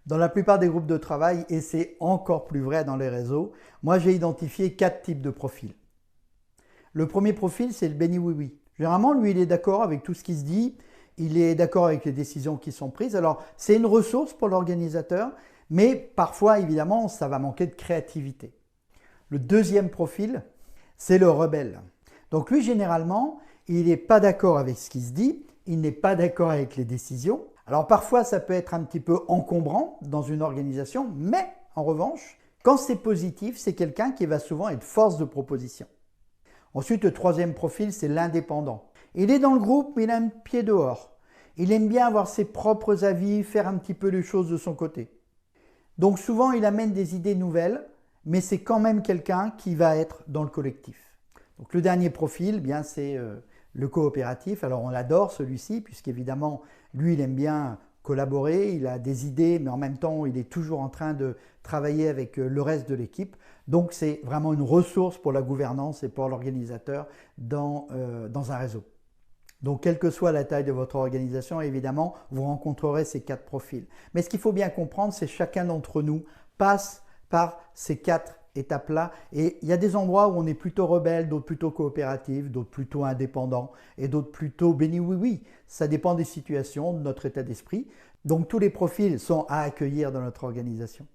Dans la plupart des groupes de travail, et c'est encore plus vrai dans les réseaux, moi j'ai identifié 4 types de profils. Le premier profil, c'est le béni oui-oui. Généralement, lui, il est d'accord avec tout ce qui se dit, il est d'accord avec les décisions qui sont prises. Alors, c'est une ressource pour l'organisateur, mais parfois, évidemment, ça va manquer de créativité. Le deuxième profil, c'est le rebelle. Donc lui, généralement, il n'est pas d'accord avec ce qui se dit, il n'est pas d'accord avec les décisions. Alors parfois, ça peut être un petit peu encombrant dans une organisation, mais en revanche, quand c'est positif, c'est quelqu'un qui va souvent être force de proposition. Ensuite, le troisième profil, c'est l'indépendant. Il est dans le groupe, mais il a un pied dehors. Il aime bien avoir ses propres avis, faire un petit peu les choses de son côté. Donc souvent, il amène des idées nouvelles, mais c'est quand même quelqu'un qui va être dans le collectif. Donc le dernier profil, bien c'est le coopératif. Alors on l'adore celui-ci, puisqu'évidemment, lui, il aime bien collaborer, il a des idées, mais en même temps, il est toujours en train de travailler avec le reste de l'équipe. Donc c'est vraiment une ressource pour la gouvernance et pour l'organisateur dans un réseau. Donc, quelle que soit la taille de votre organisation, évidemment, vous rencontrerez ces 4 profils. Mais ce qu'il faut bien comprendre, c'est que chacun d'entre nous passe par ces 4 étapes-là. Et il y a des endroits où on est plutôt rebelle, d'autres plutôt coopératifs, d'autres plutôt indépendants et d'autres plutôt béni oui-oui. Ça dépend des situations, de notre état d'esprit. Donc, tous les profils sont à accueillir dans notre organisation.